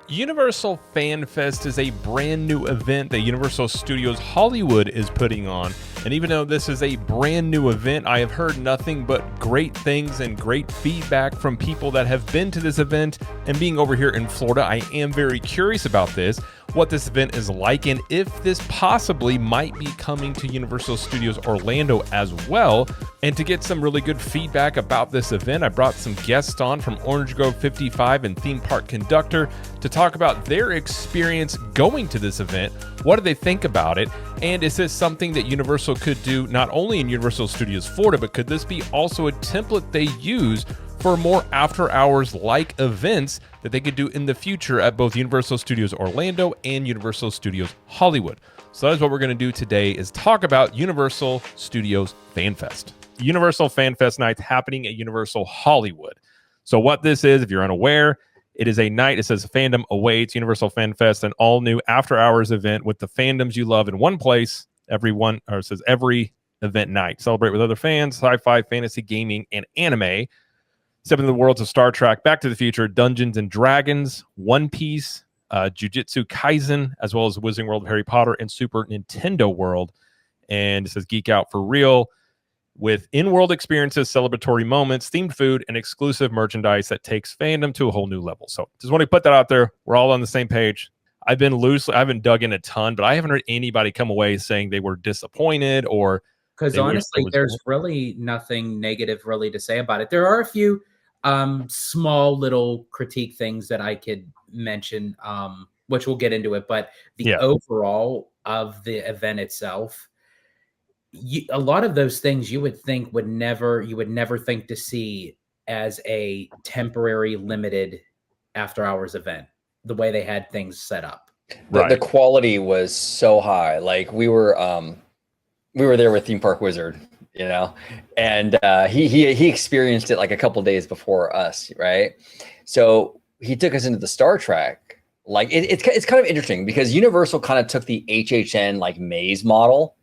Universal FanFest is a brand new event that Universal Studios Hollywood is putting on. And even though this is a brand new event, I have heard nothing but great things and great feedback from people that have been to this event. And being over here in Florida, I am very curious about this, what this event is like, and if this possibly might be coming to Universal Studios Orlando as well. And to get some really good feedback about this event, I brought some guests on from Orange Grove 55 and Theme Park Conductor to talk about their experience going to this event. What do they think about it? And is this something that Universal could do not only in Universal Studios Florida, but could this be also a template they use for more after hours like events that they could do in the future at both Universal Studios Orlando and Universal Studios Hollywood? So that is what we're going to do today, is talk about Universal Studios FanFest. Universal FanFest nights happening at Universal Hollywood. So what this is, if you're unaware, it is a night, it says Fandom Awaits, Universal FanFest, an all-new after-hours event with the fandoms you love in one place, it says every event night. Celebrate with other fans, sci-fi, fantasy, gaming, and anime. Step into the worlds of Star Trek, Back to the Future, Dungeons and Dragons, One Piece, Jujutsu Kaisen, as well as Wizarding World of Harry Potter and Super Nintendo World. And it says Geek Out for Real, with in-world experiences, celebratory moments, themed food, and exclusive merchandise that takes fandom to a whole new level. So just want to put that out there. We're all on the same page. I haven't dug in a ton, but I haven't heard anybody come away saying they were disappointed or... Because honestly, there's really nothing negative really to say about it. There are a few small little critique things that I could mention, which we'll get into it. But the overall of the event itself, a lot of those things you would think you would never think to see as a temporary limited after hours event, the way they had things set up. The quality was so high. Like we were there with Theme Park Wizard, and he experienced it like a couple days before us, right? So he took us into the Star Trek. Like it's kind of interesting because Universal kind of took the HHN like maze model.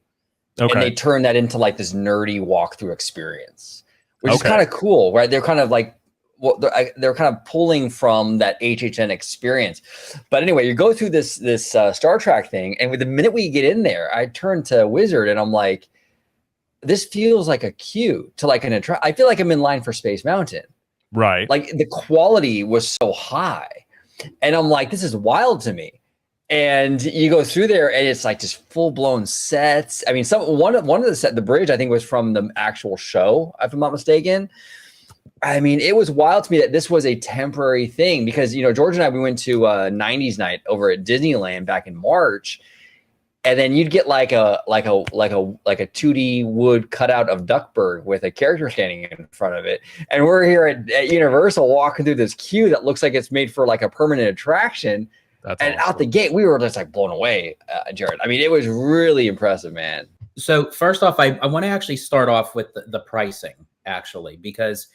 Okay. And they turned that into like this nerdy walkthrough experience, which is kind of cool, right? They're kind of like, they're kind of pulling from that HHN experience. But anyway, you go through this Star Trek thing, and with the minute we get in there, I turn to Wizard and I'm like, this feels like a queue to like I feel like I'm in line for Space Mountain. Right. Like the quality was so high. And I'm like, this is wild to me. And you go through there, and it's like just full blown sets. I mean, one of the bridge I think was from the actual show, if I'm not mistaken. I mean, it was wild to me that this was a temporary thing because George and I, we went to 90s night over at Disneyland back in March, and then you'd get like a 2D wood cutout of Duckburg with a character standing in front of it, and we're here at Universal walking through this queue that looks like it's made for like a permanent attraction. That's awesome. Out the gate, we were just like blown away, Jared. I mean, it was really impressive, man. So first off, I want to actually start off with the pricing, actually, because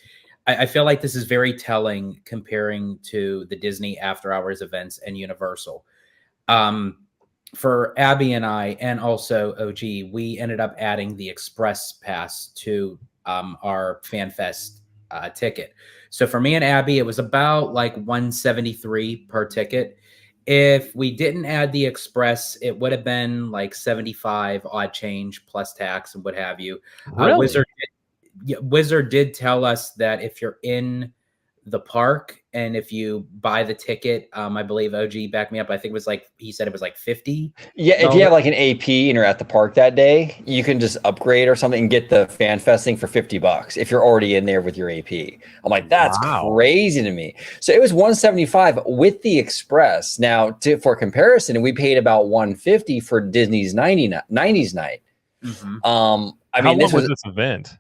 I feel like this is very telling comparing to the Disney after hours events and Universal. For Abby and I, and also OG, we ended up adding the Express Pass to our FanFest ticket. So for me and Abby, it was about like $173 per ticket. If we didn't add the Express, it would have been like 75 odd change plus tax and what have you. Really? Wizard did tell us that if you're in the park and if you buy the ticket, I believe OG backed me up. I think it was like, he said it was like 50. Yeah, if you have like an AP and you're at the park that day, you can just upgrade or something and get the FanFest thing for $50 if you're already in there with your AP. I'm like, that's crazy to me. So it was $175 with the Express. Now, for comparison, we paid about $150 for Disney's 90s night. Mm-hmm. How long was this event?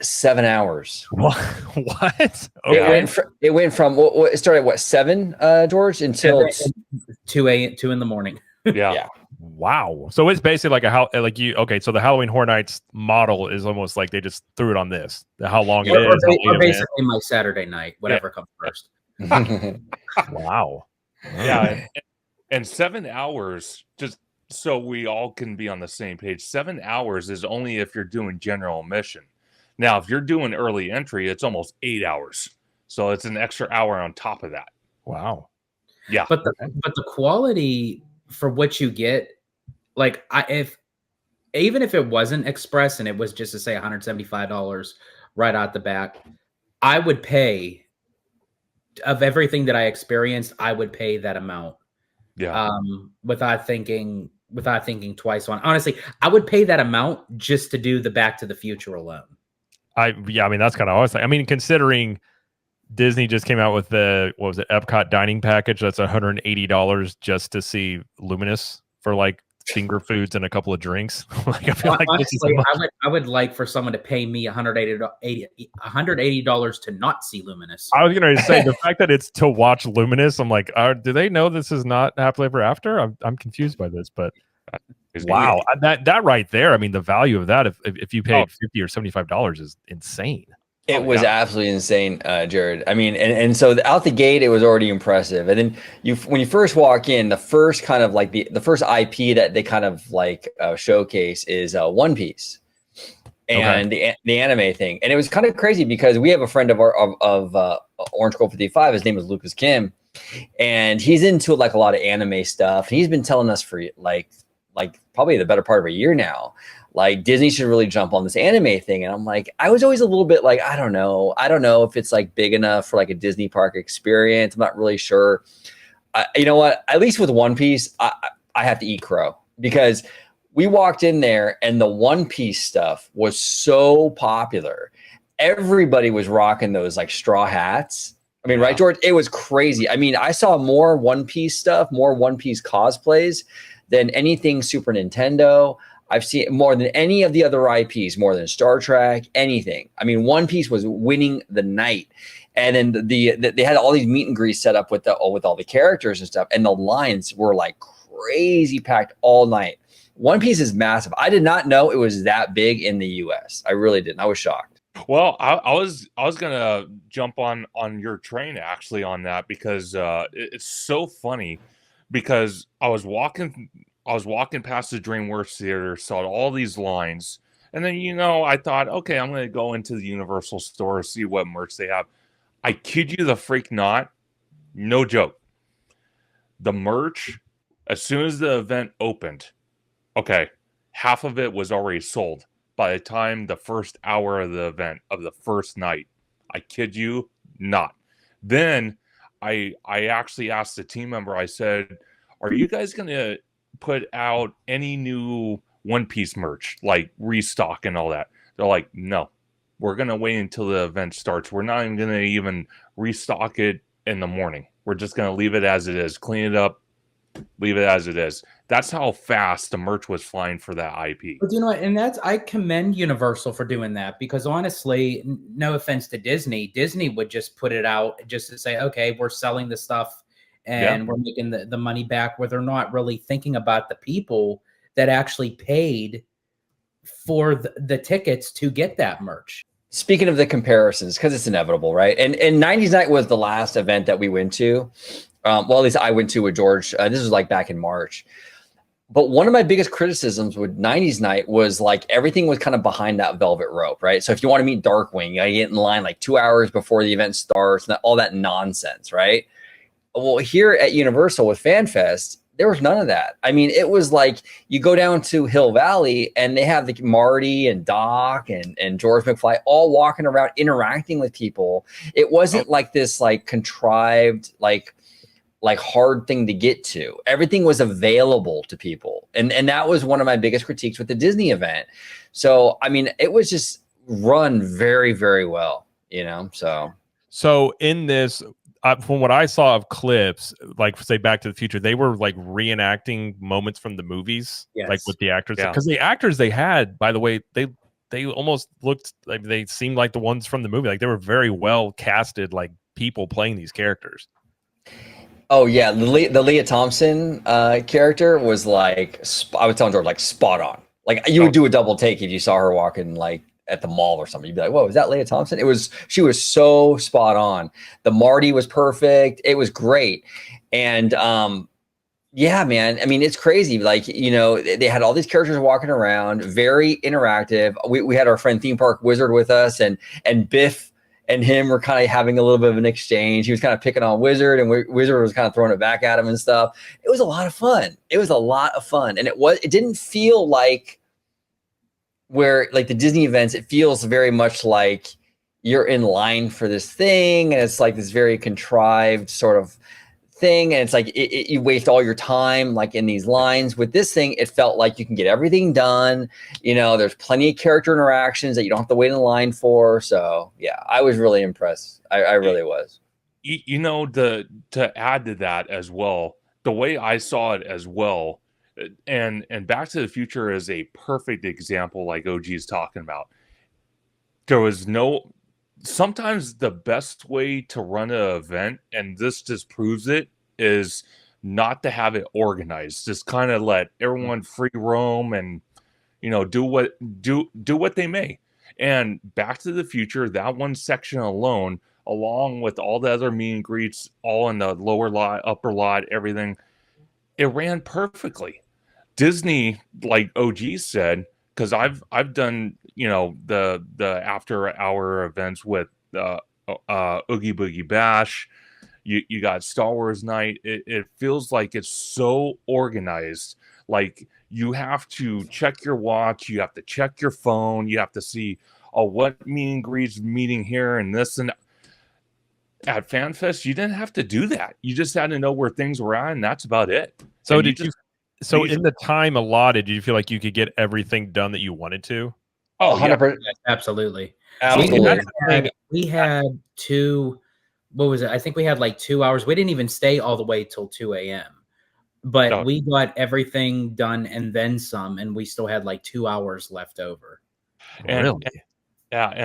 7 hours. What? Okay. It went from it started at 7, George, until 2 in the morning. Yeah. Wow. So it's basically like so the Halloween Horror Nights model is almost like they just threw it on this. How long it is. Or basically my Saturday night, whatever comes first. Wow. Yeah. And 7 hours, just so we all can be on the same page, 7 hours is only if you're doing general admission. Now, if you're doing early entry, it's almost 8 hours. So it's an extra hour on top of that. Wow. Yeah. But the quality for what you get, like even if it wasn't express and it was just to say $175 right out the back, I would pay, of everything that I experienced, I would pay that amount. Yeah. Without thinking twice on. Honestly, I would pay that amount just to do the Back to the Future alone. I mean, that's kind of always. I mean, considering Disney just came out with the, what was it, Epcot dining package, that's $180 just to see Luminous for like finger foods and a couple of drinks. Like, I feel like honestly, I would like for someone to pay me $180 to not see Luminous. I was going to say the fact that it's to watch Luminous. I'm like, do they know this is not Happily Ever After? I'm confused by this, but wow, that right there. I mean, the value of that, if you paid $50 or $75, is insane. It was absolutely insane, Jared. I mean, and so out the gate, it was already impressive. And then when you first walk in, the first kind of like the first IP that they kind of like showcase is One Piece and the anime thing. And it was kind of crazy because we have a friend of Orange Coal 55. His name is Lucas Kim, and he's into like a lot of anime stuff. And he's been telling us for like probably the better part of a year now, like Disney should really jump on this anime thing. And I'm like, I was always a little bit like, I don't know if it's like big enough for like a Disney park experience. I'm not really sure. You know what? At least with One Piece, I have to eat crow, because we walked in there and the One Piece stuff was so popular. Everybody was rocking those like straw hats. I mean, right, George? It was crazy. I mean, I saw more One Piece stuff, more One Piece cosplays than anything Super Nintendo. I've seen more than any of the other IPs, more than Star Trek, anything. I mean, One Piece was winning the night. And then they had all these meet and greets set up with all the characters and stuff. And the lines were like crazy packed all night. One Piece is massive. I did not know it was that big in the US. I really didn't. I was shocked. Well, I was gonna jump on your train actually on that, because it's so funny, because I was walking past the DreamWorks Theater, saw all these lines, and then I thought, okay, I'm gonna go into the Universal store, see what merch they have. I kid you the freak not, no joke. The merch, as soon as the event opened, okay, half of it was already sold by the time the first hour of the event of the first night. I kid you not. Then I actually asked the team member, I said, are you guys going to put out any new One Piece merch, like restock and all that? They're like, no, we're going to wait until the event starts. We're not even going to even restock it in the morning. We're just going to leave it as it is, clean it up, leave it as it is. That's how fast the merch was flying for that IP. But you know what? And I commend Universal for doing that, because honestly, no offense to Disney would just put it out just to say, okay, we're selling the stuff and we're making the money back, where they're not really thinking about the people that actually paid for the tickets to get that merch. Speaking of the comparisons, because it's inevitable, right? And 90s Night was the last event that we went to. Well, at least I went to with George. This was like back in March. But one of my biggest criticisms with 90s Night was like everything was kind of behind that velvet rope, right? So if you want to meet Darkwing, you got to get in line like 2 hours before the event starts, and all that nonsense, right? Well, here at Universal with FanFest, there was none of that. I mean, it was like you go down to Hill Valley and they have the Marty and Doc and George McFly all walking around interacting with people. It wasn't like this like contrived, like hard thing to get to. Everything was available to people. And that was one of my biggest critiques with the Disney event. So, I mean, it was just run very, very well, So in this, from what I saw of clips, like say Back to the Future, they were like reenacting moments from the movies, like with the actors. Because the actors they had, by the way, they almost looked like they seemed like the ones from the movie. Like they were very well casted, like people playing these characters. Oh yeah, the Leah Thompson character was like, I was telling George, like spot on. Like you would do a double take if you saw her walking like at the mall or something. You'd be like, whoa, is that Leah Thompson? She was so spot on. The Marty was perfect. It was great. And yeah, man, I mean, it's crazy. Like, they had all these characters walking around, very interactive. We had our friend Theme Park Wizard with us, and Biff and him were kind of having a little bit of an exchange. He was kind of picking on Wizard, and Wizard was kind of throwing it back at him and stuff. It was a lot of fun. And it didn't feel like where like the Disney events, it feels very much like you're in line for this thing, and it's like this very contrived sort of thing, and it's like you waste all your time like in these lines. With this thing, it felt like you can get everything done. There's plenty of character interactions that you don't have to wait in line for. So yeah, I was really impressed. I really was. To add to that as well, the way I saw it as well, and Back to the Future is a perfect example, like OG is talking about. There was sometimes the best way to run an event, and this just proves it, is not to have it organized. Just kind of let everyone free roam and do what they may. And Back to the Future, that one section alone, along with all the other meet and greets, all in the lower lot, upper lot, everything, it ran perfectly. Disney, like OG said, because I've done the after hour events with Oogie Boogie Bash. You got Star Wars Night. It feels like it's so organized. Like you have to check your watch, you have to check your phone, you have to see what meet and greets meeting here and this and at FanFest. You didn't have to do that. You just had to know where things were at, and that's about it. So So in the time allotted, did you feel like you could get everything done that you wanted to? Oh, 100%. Absolutely. Absolutely. We had what was it? I think we had like 2 hours. We didn't even stay all the way till 2 a.m. But we got everything done and then some, and we still had like 2 hours left over. And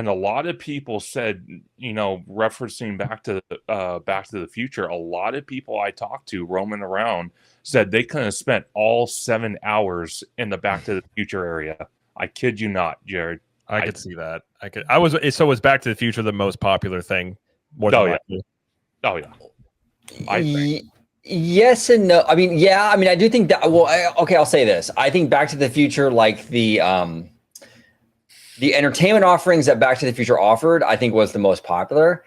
a lot of people said, referencing Back to the Future, a lot of people I talked to roaming around said they could have spent all 7 hours in the Back to the Future area. I kid you not, Jared. I could see that. So was Back to the Future the most popular thing? Oh yeah. I think. Yes and no. I mean, yeah. I mean, I do think that. Well, I'll say this. I think Back to the Future, like the entertainment offerings that Back to the Future offered, I think was the most popular.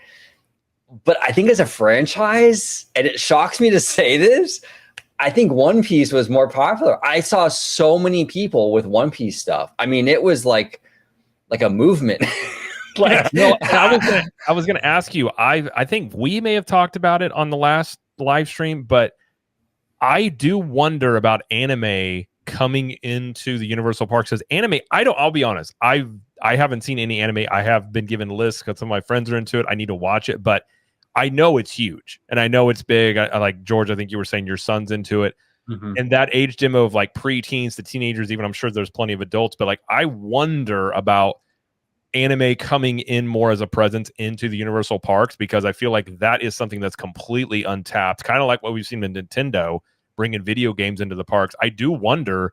But I think as a franchise, and it shocks me to say this, I think One Piece was more popular. I saw so many people with One Piece stuff. I mean, it was like a movement. I was gonna ask you. I think we may have talked about it on the last live stream, but I do wonder about anime coming into the Universal Parks. Because anime, I'll be honest, I haven't seen any anime. I have been given lists because some of my friends are into it. I need to watch it, but I know it's huge and I know it's big. I like George. I think you were saying your son's into it. Mm-hmm. And that age demo of like preteens to teenagers, even I'm sure there's plenty of adults, but like I wonder about anime coming in more as a presence into the Universal Parks, because I feel like that is something that's completely untapped, kind of like what we've seen in Nintendo bringing video games into the parks. I wondered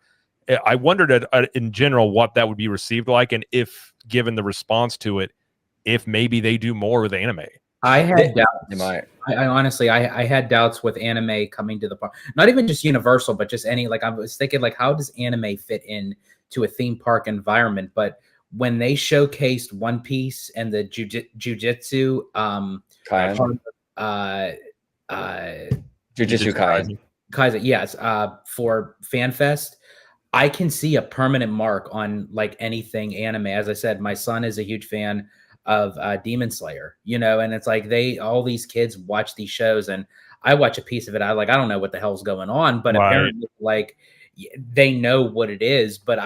in general what that would be received like, and if given the response to it, if maybe they do more with anime. I had doubts. I honestly, I had doubts with anime coming to the park. Not even just Universal, but just any, like I was thinking, like, how does anime fit in to a theme park environment? But when they showcased One Piece and the Jujutsu, Jujutsu Kaisen, yes, for FanFest, I can see a permanent mark on like anything anime. As I said, my son is a huge fan of Demon Slayer, and it's like all these kids watch these shows, and I watch a piece of it. I don't know what the hell's going on, but apparently like they know what it is. But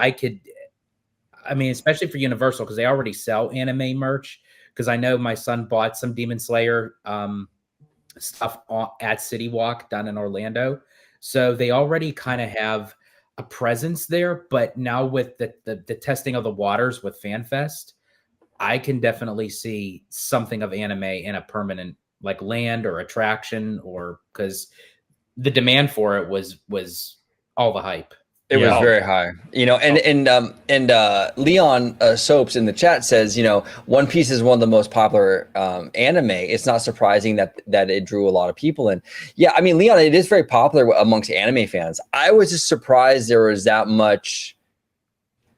especially for Universal, because they already sell anime merch, because I know my son bought some Demon Slayer stuff at City Walk down in Orlando. So they already kind of have a presence there. But now with the testing of the waters with FanFest, I can definitely see something of anime in a permanent like land or attraction, or because the demand for it was all the hype. It was very high, and Leon Soaps in the chat says, One Piece is one of the most popular anime. It's not surprising that it drew a lot of people in. Yeah, I mean, Leon, it is very popular amongst anime fans. I was just surprised there was that much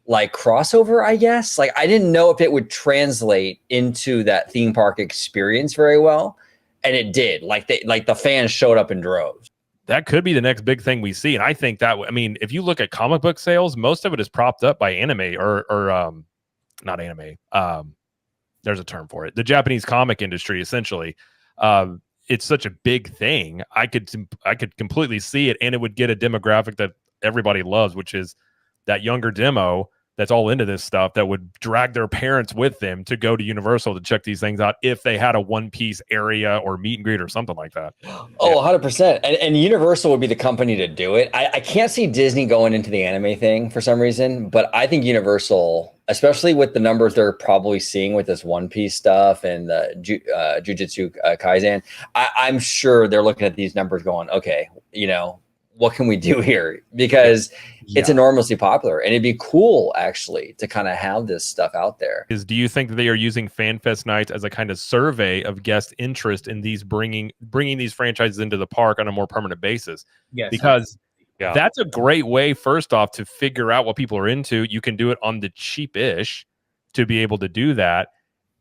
like crossover, I guess. Like I didn't know if it would translate into that theme park experience very well, and it did. Like the fans showed up in droves. That could be the next big thing we see, and I think that I mean, if you look at comic book sales, most of it is propped up by anime or not anime. There's a term for it. The Japanese comic industry, essentially. It's such a big thing. I could completely see it, and it would get a demographic that everybody loves, which is that younger demo that's all into this stuff that would drag their parents with them to go to Universal to check these things out if they had a One Piece area or meet and greet or something like that. Oh, 100%. And Universal would be the company to do it. I can't see Disney going into the anime thing for some reason, but I think Universal, especially with the numbers they're probably seeing with this One Piece stuff and the Jujutsu Kaisen, I'm sure they're looking at these numbers going, okay, you know, what can we do here? Because it's enormously popular, and it'd be cool actually to kind of have this stuff out there. Do you think that they are using FanFest nights as a kind of survey of guest interest in these bringing these franchises into the park on a more permanent basis? Yes, because that's a great way, first off, to figure out what people are into. You can do it on the cheap-ish to be able to do that,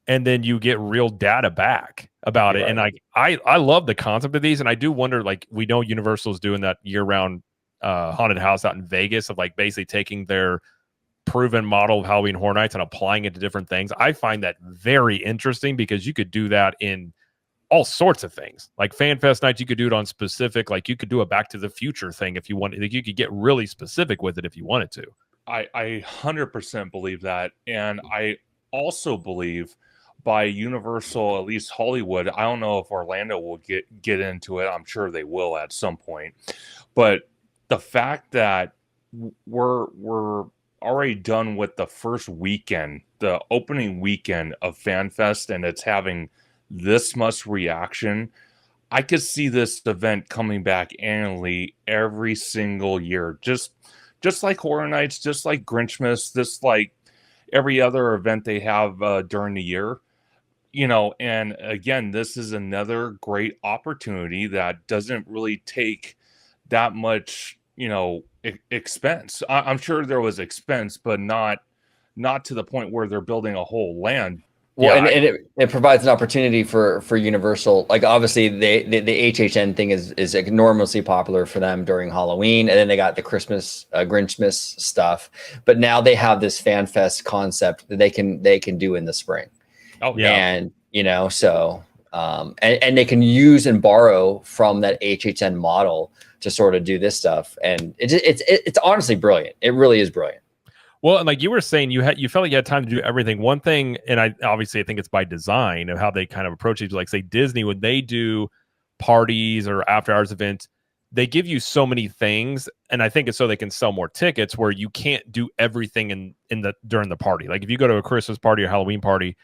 and then you get real data back about it. And I love the concept of these, and I do wonder, like, we know Universal's doing that year-round haunted house out in Vegas of like basically taking their proven model of Halloween Horror Nights and applying it to different things. I find that very interesting because you could do that in all sorts of things. Like FanFest nights, you could do it on specific, like you could do a Back to the Future thing if you wanted. Like you could get really specific with it if you wanted to. I 100% believe that. And I also believe by Universal, at least Hollywood, I don't know if Orlando will get into it. I'm sure they will at some point. But the fact that we're already done with the first weekend, the opening weekend of FanFest, and it's having this much reaction, I could see this event coming back annually every single year. Just like Horror Nights, just like Grinchmas, just like every other event they have during the year. You know, and again, this is another great opportunity that doesn't really take that much, you know, expense. I'm sure there was expense, but not to the point where they're building a whole land. Well, and it provides an opportunity for Universal. Like obviously the HHN thing is enormously popular for them during Halloween, and then they got the Christmas Grinchmas stuff. But now they have this FanFest concept that they can do in the spring. Oh yeah, and you know, so and they can use and borrow from that HHN model to sort of do this stuff, and it's honestly brilliant. It really is brilliant. Well, and like you were saying, you felt like you had time to do everything. One thing, and I think it's by design of how they kind of approach it. Like say Disney, when they do parties or after hours events, they give you so many things, and I think it's so they can sell more tickets. Where you can't do everything during the party. Like if you go to a Christmas party or Halloween party,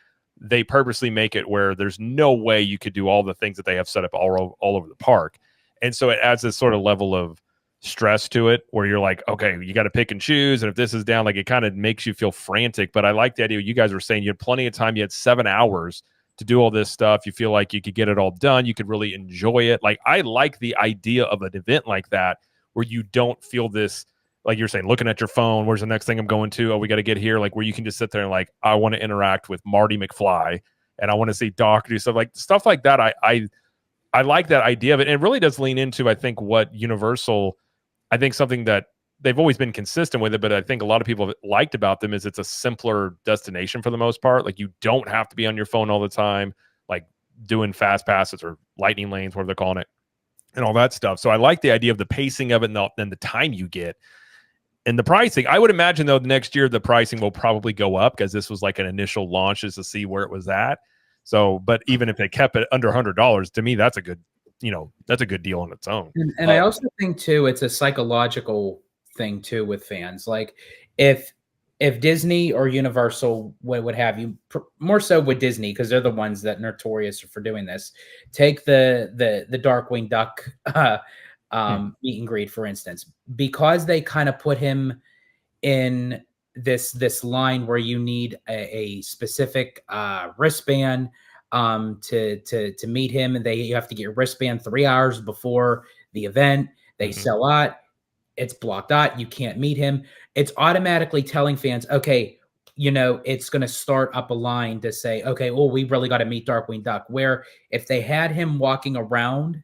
they purposely make it where there's no way you could do all the things that they have set up all over the park, and so it adds this sort of level of stress to it where you're like, okay, you got to pick and choose, and if this is down, like it kind of makes you feel frantic. But I like the idea you guys were saying you had plenty of time. You had 7 hours to do all this stuff. You feel like you could get it all done. You could really enjoy it. Like I like the idea of an event like that where you don't feel this, like you're saying, looking at your phone, where's the next thing I'm going to? Oh, we got to get here. Like where you can just sit there and like, I want to interact with Marty McFly and I want to see Doc do stuff like that. I like that idea of it. And it really does lean into, I think, what Universal, I think something that they've always been consistent with it, but I think a lot of people have liked about them is it's a simpler destination for the most part. Like you don't have to be on your phone all the time, like doing fast passes or lightning lanes, whatever they're calling it, and all that stuff. So I like the idea of the pacing of it and the time you get. And the pricing, I would imagine, though, next year the pricing will probably go up because this was like an initial launch just to see where it was at. So, but even if they kept it under $100, to me, that's a good, that's a good deal on its own. And I also think, too, it's a psychological thing, too, with fans. Like if Disney or Universal would have you, more so with Disney, because they're the ones that notorious for doing this, take the Darkwing Duck meet and greet, for instance, because they kind of put him in this line where you need a specific wristband to meet him, and you have to get your wristband 3 hours before the event. They sell out. it's blocked out. You can't meet him. It's automatically telling fans, okay, it's going to start up a line to say, okay, well, we really got to meet Darkwing Duck. Where if they had him walking around,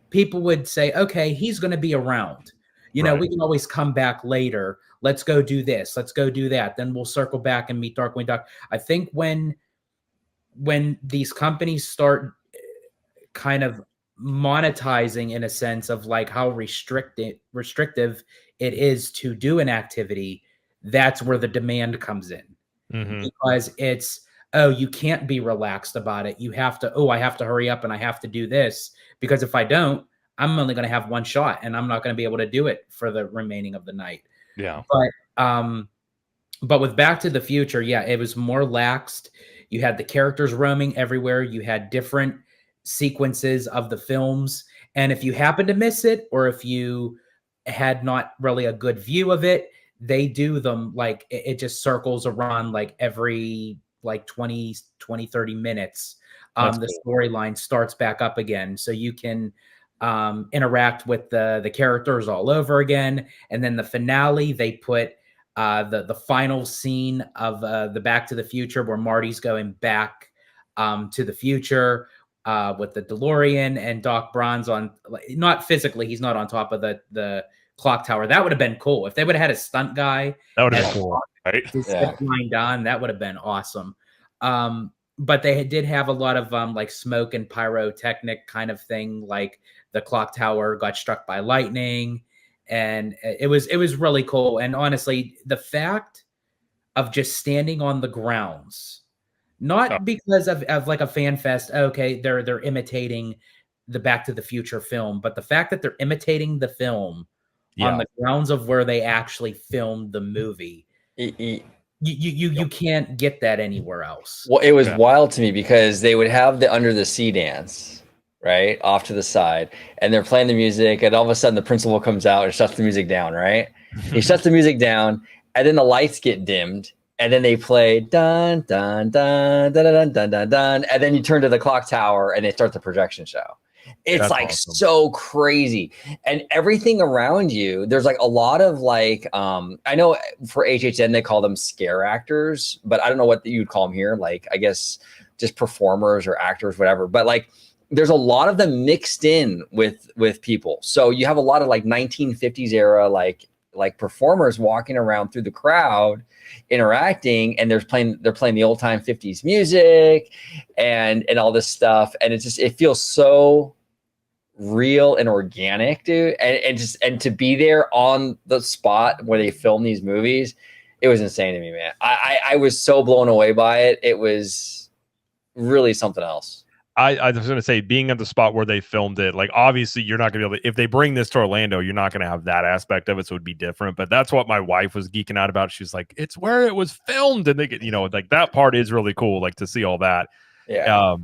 people would say, okay, he's going to be around. We can always come back later. Let's go do this. Let's go do that. Then we'll circle back and meet Darkwing Duck. I think when these companies start kind of monetizing in a sense of like how restrictive it is to do an activity, that's where the demand comes in. Because it's, oh, you can't be relaxed about it. You have to, I have to hurry up and I have to do this, because if I don't, I'm only going to have one shot and I'm not going to be able to do it for the remaining of the night. Yeah. But with Back to the Future, yeah, it was more laxed. You had the characters roaming everywhere. You had different sequences of the films. And if you happen to miss it, or if you had not really a good view of it, they do them like it just circles around like every like 20, 30 minutes. The storyline starts back up again. So you can interact with the characters all over again. And then the finale, they put the final scene of the Back to the Future, where Marty's going back to the future with the DeLorean, and Doc Brown's on, not physically, he's not on top of the clock tower. That would have been cool if they would have had a stunt guy. That would have been cool, right? Flying down, that would have been awesome. But they did have a lot of like smoke and pyrotechnic kind of thing, like the clock tower got struck by lightning, and it was really cool. And honestly, the fact of just standing on the grounds, not because of like a fan fest, okay, they're imitating the Back to the Future film, but the fact that they're imitating the film on the grounds of where they actually filmed the movie. You can't get that anywhere else. Well, it was wild to me because they would have the under the sea dance, right, off to the side, and they're playing the music, and all of a sudden the principal comes out and shuts the music down, right? He shuts the music down, and then the lights get dimmed, and then they play dun dun dun dun dun dun dun dun, and then you turn to the clock tower and they start the projection show. It's That's like awesome. So crazy. And everything around you, there's like a lot of like, I know for HHN, they call them scare actors, but I don't know what you'd call them here. Like, I guess just performers or actors, whatever. But like, there's a lot of them mixed in with people. So you have a lot of like 1950s era, like performers walking around through the crowd, interacting, and they're playing the old time 50s music and all this stuff. And it feels so real and organic, dude. And to be there on the spot where they film these movies, it was insane to me, man. I was so blown away by it. It was really something else. I was going to say, being at the spot where they filmed it, like, obviously you're not going to be able to, if they bring this to Orlando, you're not going to have that aspect of it. So it would be different. But that's what my wife was geeking out about. She's like, it's where it was filmed. And they get, like that part is really cool. Like to see all that. Yeah.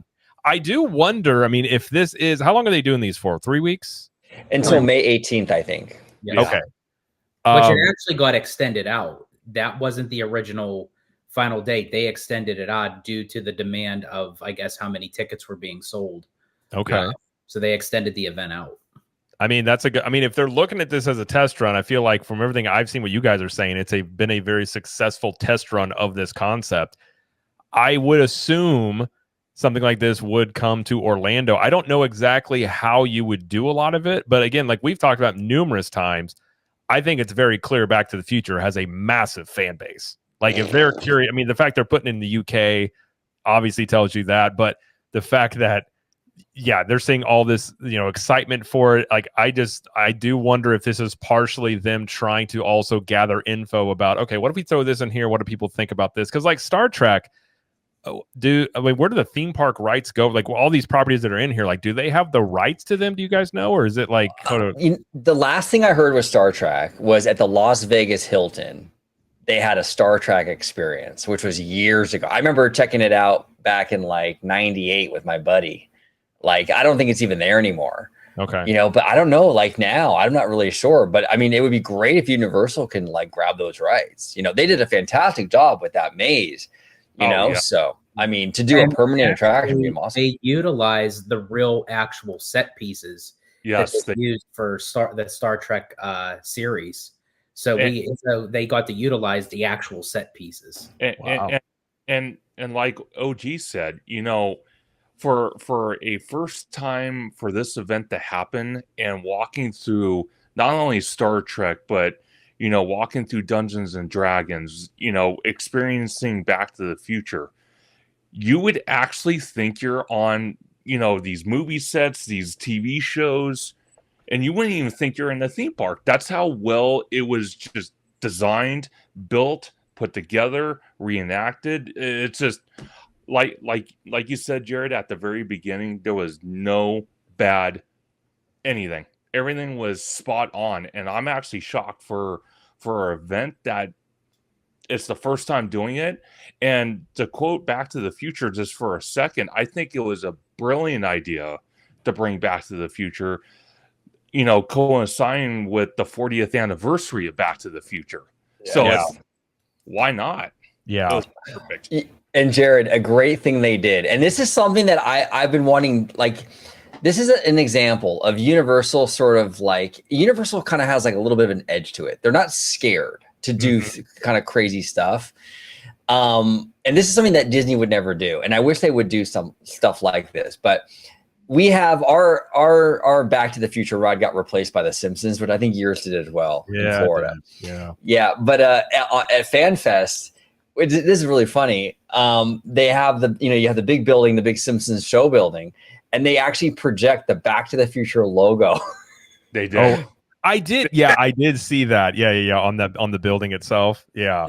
I do wonder, I mean, if this is, how long are they doing these for? 3 weeks? Until May 18th, I think. Yeah. Okay. Which it actually got extended out. That wasn't the original final date. They extended it out due to the demand of, I guess, how many tickets were being sold. Okay. So they extended the event out. I mean, that's a good, I mean, if they're looking at this as a test run, I feel like from everything I've seen, what you guys are saying, it's been a very successful test run of this concept. I would assume something like this would come to Orlando. I don't know exactly how you would do a lot of it, but again, like we've talked about numerous times, I think it's very clear Back to the Future has a massive fan base. Like if they're curious, I mean, the fact they're putting it in the UK obviously tells you that, but the fact that, yeah, they're seeing all this, excitement for it. Like, I do wonder if this is partially them trying to also gather info about, okay, what if we throw this in here? What do people think about this? Because like Star Trek, where do the theme park rights go? Like all these properties that are in here, like, do they have the rights to them? Do you guys know? Or is it like the last thing I heard with Star Trek was at the Las Vegas Hilton. They had a Star Trek experience, which was years ago. I remember checking it out back in like 98 with my buddy. Like, I don't think it's even there anymore. Okay. But I don't know, like now, I'm not really sure. But I mean, it would be great if Universal can like grab those rights. They did a fantastic job with that maze, Yeah. So, I mean, to do a permanent attraction would be awesome. They utilize the real actual set pieces Yes, they used for the Star Trek series. So they got to utilize the actual set pieces. Wow. And like OG said, you know, for a first time for this event to happen and walking through not only Star Trek, but you know, walking through Dungeons and Dragons, you know, experiencing Back to the Future, you would actually think you're on, you know, these movie sets, these TV shows, and you wouldn't even think you're in the theme park. That's how well it was just designed, built, put together, reenacted. It's just like you said, Jared, at the very beginning, there was no bad anything. Everything was spot on, and I'm actually shocked for an event that it's the first time doing it. And to quote Back to the Future just for a second, I think it was a brilliant idea to bring Back to the Future, you know, coinciding with the 40th anniversary of Back to the Future. Yeah. So why not? Yeah. It was perfect. And Jared, a great thing they did, and this is something that I've been wanting, like, this is an example of Universal sort of like, Universal kind of has like a little bit of an edge to it. They're not scared to do kind of crazy stuff. And this is something that Disney would never do. And I wish they would do some stuff like this, but we have our Back to the Future ride got replaced by the Simpsons, but I think yours did as well in Florida. Yeah. But at FanFest, this is really funny. They have you have the big building, the big Simpsons show building, and they actually project the Back to the Future logo. They did. Oh, I did. Yeah, I did see that. Yeah. On the building itself. Yeah.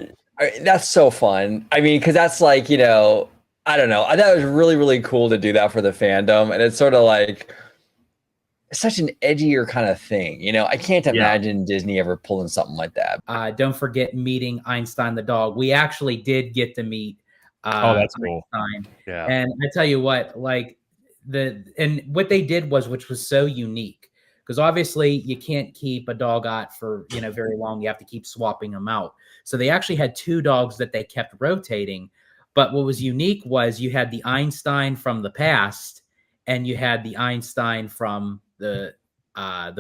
That's so fun. I mean, because that's like, you know, I don't know. I thought it was really, really cool to do that for the fandom. And it's sort of like such an edgier kind of thing. You know, I can't imagine Disney ever pulling something like that. Don't forget meeting Einstein the dog. We actually did get to meet that's cool. Einstein. Yeah. And I tell you what, like what they did was, which was so unique, because obviously you can't keep a dog out for, you know, very long. You have to keep swapping them out. So they actually had 2 dogs that they kept rotating. But what was unique was you had the Einstein from the past and you had the Einstein from the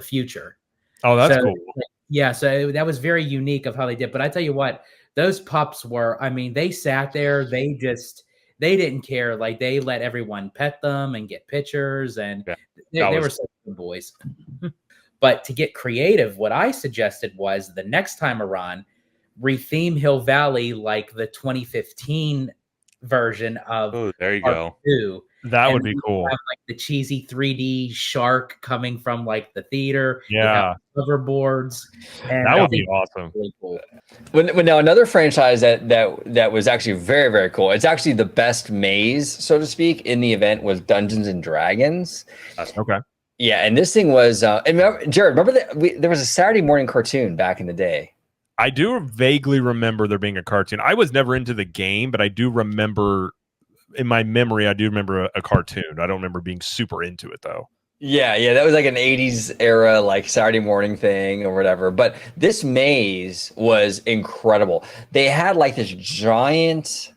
future. Oh, that's cool. Yeah, so that was very unique of how they did. But I tell you what, those pups were, I mean, they sat there, they didn't care. Like, they let everyone pet them and get pictures, and they were such good boys. But to get creative, what I suggested was the next time around, retheme Hill Valley like the 2015 version of there you Park go. 2. That would be cool. Have, like, the cheesy 3D shark coming from like the theater. Yeah. Hoverboards. And that would be awesome. Really cool. When now another franchise that was actually very, very cool. It's actually the best maze, so to speak, in the event was Dungeons and Dragons. Okay. Yeah, and this thing was. And remember, Jared, remember that there was a Saturday morning cartoon back in the day. I do vaguely remember there being a cartoon. I was never into the game, but I do remember, in my memory, I do remember a cartoon. I don't remember being super into it, though. Yeah, that was like an 80s era, like Saturday morning thing or whatever. But this maze was incredible. They had like this giant,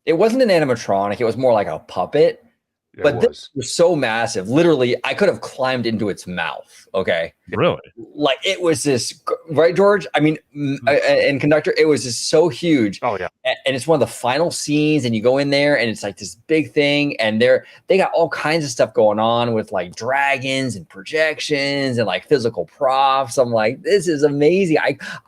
it wasn't an animatronic, it was more like a puppet. But this was so massive. Literally, I could have climbed into its mouth. Okay. Really? Like, it was this, right, George? I mean, and conductor, it was just so huge. Oh, yeah. And it's one of the final scenes, and you go in there, and it's like this big thing, and they got all kinds of stuff going on with like dragons and projections and like physical props. I'm like, this is amazing.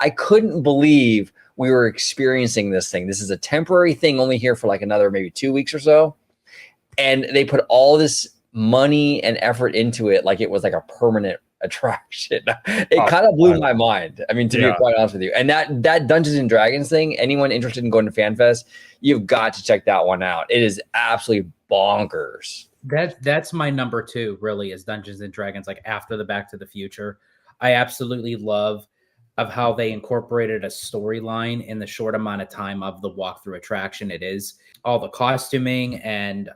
I couldn't believe we were experiencing this thing. This is a temporary thing, only here for like another maybe 2 weeks or so. And they put all this money and effort into it like it was like a permanent attraction. It kind of blew my mind. I mean, to be quite honest with you. And that Dungeons and Dragons thing, anyone interested in going to FanFest, you've got to check that one out. It is absolutely bonkers. That's my number 2, really, is Dungeons and Dragons, like after the Back to the Future. I absolutely love of how they incorporated a storyline in the short amount of time of the walkthrough attraction. It is all the costuming and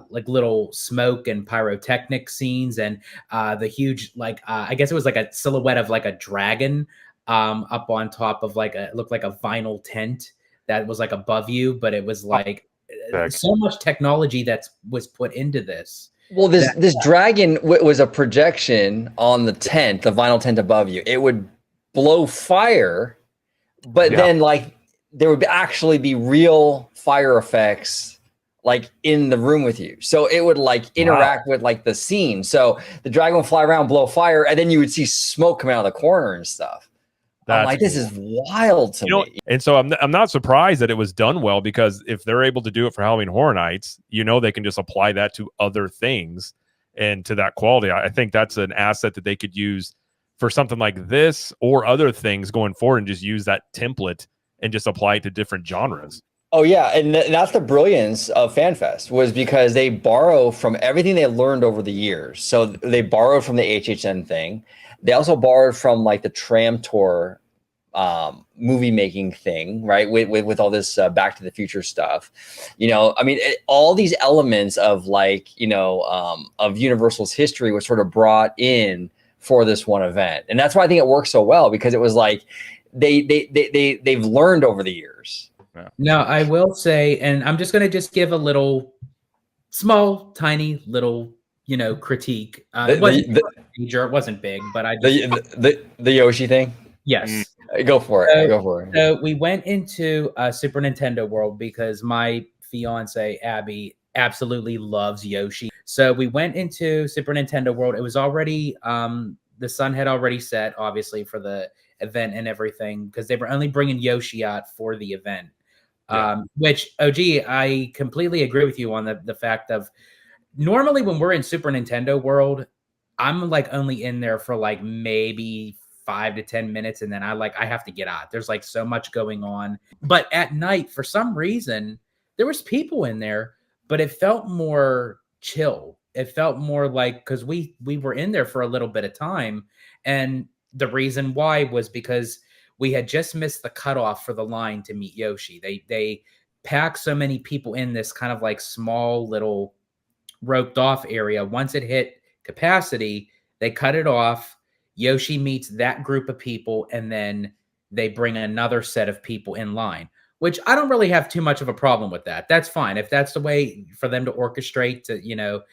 like little smoke and pyrotechnic scenes, and the huge, like I guess it was like a silhouette of like a dragon up on top of like it looked like a vinyl tent that was like above you, but it was like so much technology that was put into this. Well, this dragon was a projection on the tent, the vinyl tent above you. It would blow fire, but then like there would actually be real fire effects like in the room with you. So it would like interact with like the scene. So the dragon would fly around, blow fire, and then you would see smoke coming out of the corner and stuff. I'm like, this is wild to me. And so I'm not surprised that it was done well, because if they're able to do it for Halloween Horror Nights, they can just apply that to other things and to that quality. I think that's an asset that they could use for something like this or other things going forward, and just use that template and just apply it to different genres. Oh yeah, and that's the brilliance of FanFest, was because they borrow from everything they learned over the years. So they borrowed from the HHN thing. They also borrowed from like the Tram Tour movie making thing, right? With all this Back to the Future stuff. I mean, all these elements of like, of Universal's history was sort of brought in for this one event. And that's why I think it worked so well, because it was like they've learned over the years. No, I will say, and I'm just going to give a little small, tiny little, critique. It wasn't major, it wasn't big, but the Yoshi thing. Yes, go for it. Go for it. So we went into Super Nintendo World because my fiance Abby absolutely loves Yoshi. So we went into Super Nintendo World. It was already the sun had already set, obviously, for the event and everything, because they were only bringing Yoshi out for the event. Which, OG, I completely agree with you on the fact of, normally when we're in Super Nintendo World, I'm like only in there for like maybe 5 to 10 minutes, and then I have to get out. There's like so much going on. But at night, for some reason, there was people in there, but it felt more chill. It felt more like, because we were in there for a little bit of time, and the reason why was because we had just missed the cutoff for the line to meet Yoshi. They packed so many people in this kind of like small little roped off area. Once it hit capacity, they cut it off. Yoshi meets that group of people, and then they bring another set of people in line, which I don't really have too much of a problem with that. That's fine. If that's the way for them to orchestrate to,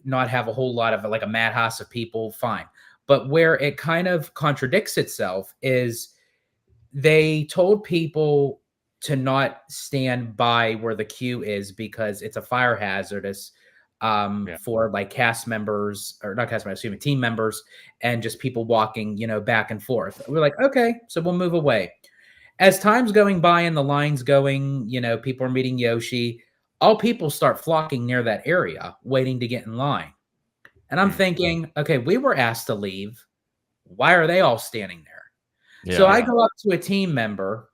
not have a whole lot of like a madhouse of people, fine. But where it kind of contradicts itself is they told people to not stand by where the queue is because it's a fire hazardous for like cast members, or not cast members, excuse me, team members, and just people walking, back and forth. We're like, okay, so we'll move away. As time's going by and the line's going, people are meeting Yoshi, all people start flocking near that area, waiting to get in line. And I'm thinking, okay, we were asked to leave. Why are they all standing there? Yeah. So I go up to a team member,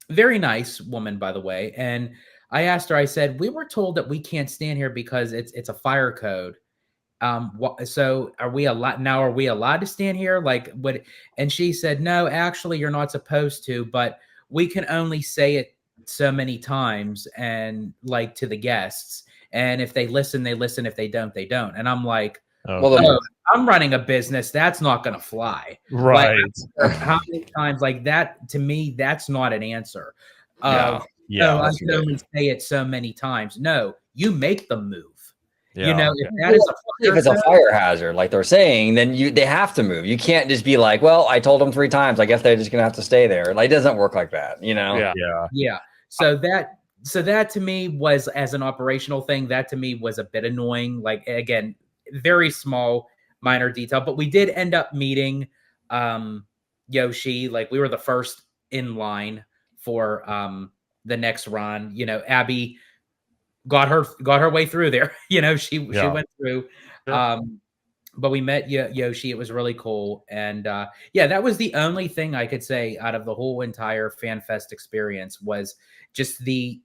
very nice woman, by the way, and I asked her, I said, we were told that we can't stand here because it's a fire code. So are we allowed to stand here? Like what? And she said, no, actually you're not supposed to, but we can only say it so many times, and like to the guests. And if they listen, they listen. If they don't, they don't. And I'm like, I'm running a business. That's not going to fly. Right. Like, how many times like that? To me, that's not an answer. Yeah. I can only say it so many times. No, you make them move. Yeah. If it's a fire hazard, like they're saying, then they have to move. You can't just be like, well, I told them 3 times. I guess they're just going to have to stay there. Like, it doesn't work like that, Yeah. So that to me was, as an operational thing, that to me was a bit annoying. Like, again, very small, minor detail, but we did end up meeting Yoshi. Like, we were the first in line for the next run. Abby got her way through there. She went through. But we met Yoshi. It was really cool. And that was the only thing I could say out of the whole entire FanFest experience, was just the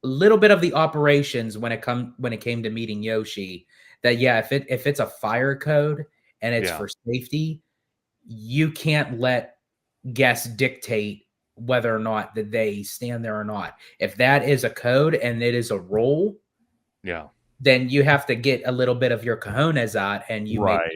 little bit of the operations when it came to meeting Yoshi. That if it's a fire code and it's for safety, you can't let guests dictate whether or not that they stand there or not. If that is a code and it is a rule, then you have to get a little bit of your cojones out, and you right.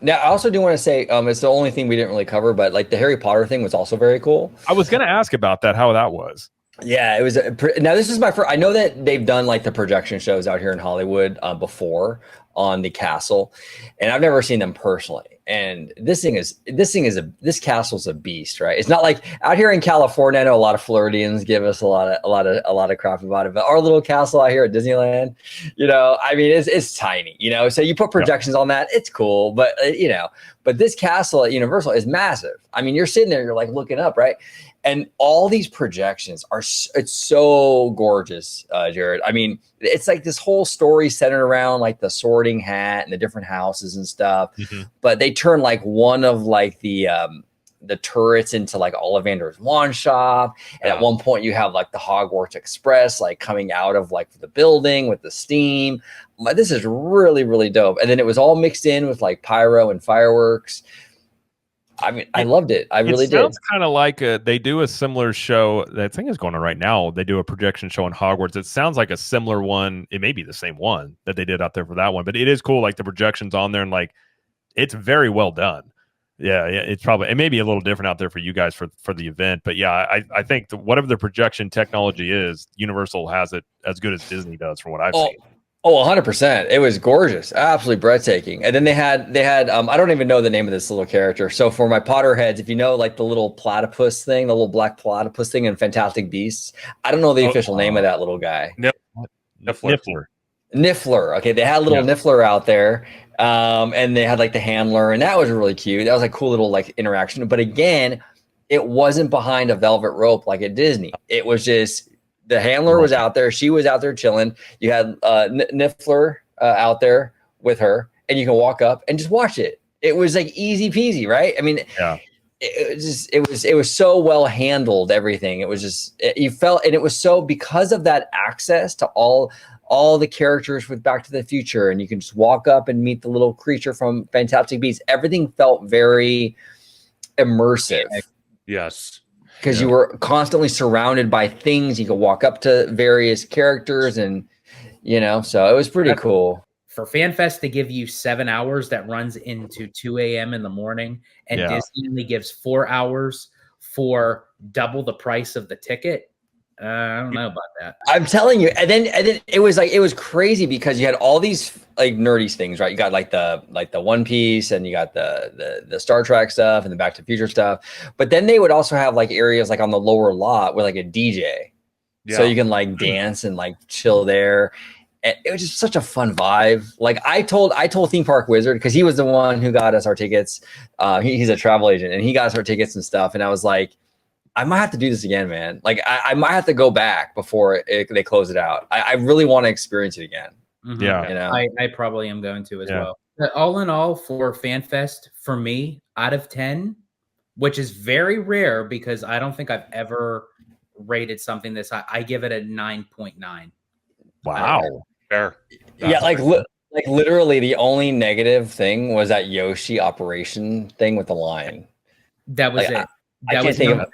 Now, I also do want to say, it's the only thing we didn't really cover, but like the Harry Potter thing was also very cool. I was going to ask about that, how that was. Yeah, it was. Now this is my first. I know that they've done like the projection shows out here in Hollywood before on the castle, and I've never seen them personally. And this castle's a beast, right? It's not like out here in California. I know a lot of Floridians give us a lot of crap about it, but our little castle out here at Disneyland, I mean, it's tiny, So you put projections on that, it's cool, but but this castle at Universal is massive. I mean, you're sitting there, you're like looking up, right? And all these projections it's so gorgeous, Jared. I mean, it's like this whole story centered around like the Sorting Hat and the different houses and stuff. Mm-hmm. But they turn like one of like the turrets into like Ollivander's wand shop. And at one point you have like the Hogwarts Express, like coming out of like the building with the steam. This is really, really dope. And then it was all mixed in with like pyro and fireworks. I mean, I loved it. I really did. It sounds kind of like they do a similar show that I think is going on right now. They do a projection show in Hogwarts. It sounds like a similar one. It may be the same one that they did out there for that one, but it is cool. Like the projections on there and like, it's very well done. Yeah. It's probably, it may be a little different out there for you guys for the event, but yeah, I think whatever the projection technology is, Universal has it as good as Disney does from what I've seen. Oh, 100%. It was gorgeous. Absolutely breathtaking. And then they had I don't even know the name of this little character. So for my Potterheads, if you know like the little platypus thing, the little black platypus thing in Fantastic Beasts, I don't know the official name of that little guy. Niffler. Niffler. Okay, they had little Niffler out there. And they had like the handler, and that was really cute. That was a cool little like interaction. But again, it wasn't behind a velvet rope like at Disney. It was just the handler was out there. She was out there chilling. You had Niffler out there with her, and you can walk up and just watch it. It was like easy peasy, right? I mean, it was so well handled. Everything. It was just you felt, and it was so because of that access to all the characters with Back to the Future, and you can just walk up and meet the little creature from Fantastic Beasts. Everything felt very immersive. Yes. Because you were constantly surrounded by things. You could walk up to various characters and, so it was pretty cool. For FanFest to give you 7 hours that runs into 2 a.m. in the morning, and Disney only gives 4 hours for double the price of the ticket. I don't know about that. I'm telling you. And then it was crazy because you had all these like nerdy things, right? You got like the One Piece, and you got the Star Trek stuff and the Back to the Future stuff. But then they would also have like areas like on the lower lot with like a DJ. Yeah. So you can like dance and like chill there. And it was just such a fun vibe. Like I told Theme Park Wizard, because he was the one who got us our tickets. He's a travel agent, and he got us our tickets and stuff. And I was like, I might have to do this again, man. Like I might have to go back before they close it out. I really want to experience it again. Mm-hmm. Yeah, I probably am going to as well. But all in all, for FanFest, for me, out of 10, which is very rare because I don't think I've ever rated something this high, I give it a 9.9. Wow, fair. Like literally the only negative thing was that Yoshi operation thing with the line. That was it. I can't think of it.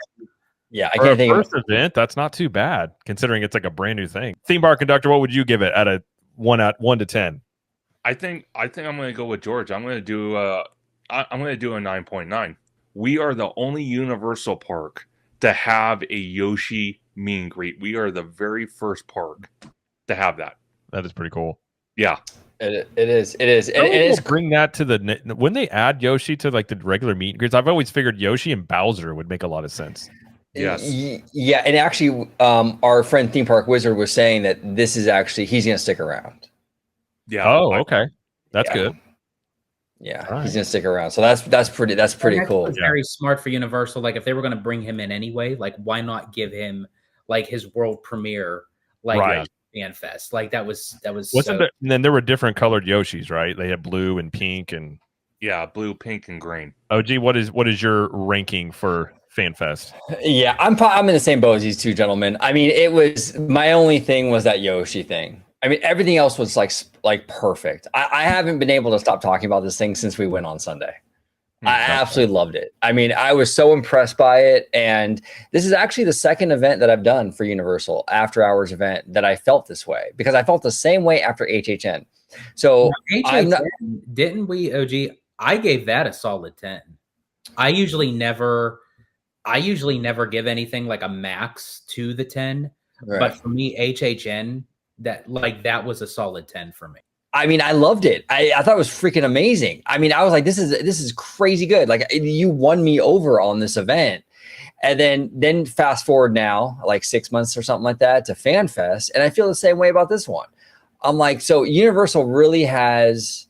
Yeah, I can't think of it. First event, that's not too bad considering it's like a brand new thing. Theme park conductor, what would you give it at a 1 to 10? I think I'm going to go with George. I'm going to do a 9.9. We are the only Universal park to have a Yoshi meet and greet. We are the very first park to have that. That is pretty cool. Yeah. It is. And bring that to when they add Yoshi to like the regular meet and greets. I've always figured Yoshi and Bowser would make a lot of sense. Yes. Yeah, and actually, our friend Theme Park Wizard was saying that this is actually he's going to stick around. Yeah. Oh, okay. That's good. Yeah, right. He's going to stick around. So that's pretty cool. It's very smart for Universal. Like if they were going to bring him in anyway, like why not give him like his world premiere? Like FanFest. Like that was wasn't there, and then there were different colored Yoshis, right? They had blue and pink and blue, pink, and green. OG, what is your ranking for FanFest? Yeah, I'm in the same boat as these two gentlemen. I mean, it was my only thing was that Yoshi thing. I mean, everything else was like perfect. I haven't been able to stop talking about this thing since we went on Sunday. I absolutely loved it. I mean, I was so impressed by it. And this is actually the second event that I've done for Universal, after hours event, that I felt this way, because I felt the same way after HHN. So didn't we, OG? I gave that a solid 10. I usually never, I usually never give anything like a max to the 10, Right. but for me, HHN, that was a solid 10 for me. I mean, I loved it. I thought it was freaking amazing. I mean, I was like, this is crazy good. Like, you won me over on this event. And then fast forward now, like 6 months or something like that, to FanFest, and I feel the same way about this one. I'm like, so Universal really has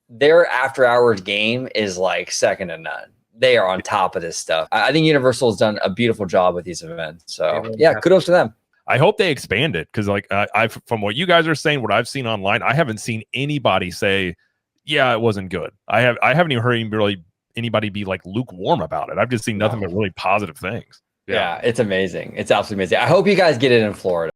their after hours game is like second to none. They are on top of this stuff. I think Universal has done a beautiful job with these events. So yeah, kudos to them. I hope they expand it, because like I've from what you guys are saying, what I've seen online, I haven't seen anybody say, yeah, it wasn't good. I haven't even heard anybody be like lukewarm about it. I've just seen nothing but really positive things. Yeah, it's amazing. It's absolutely amazing. I hope you guys get it in Florida.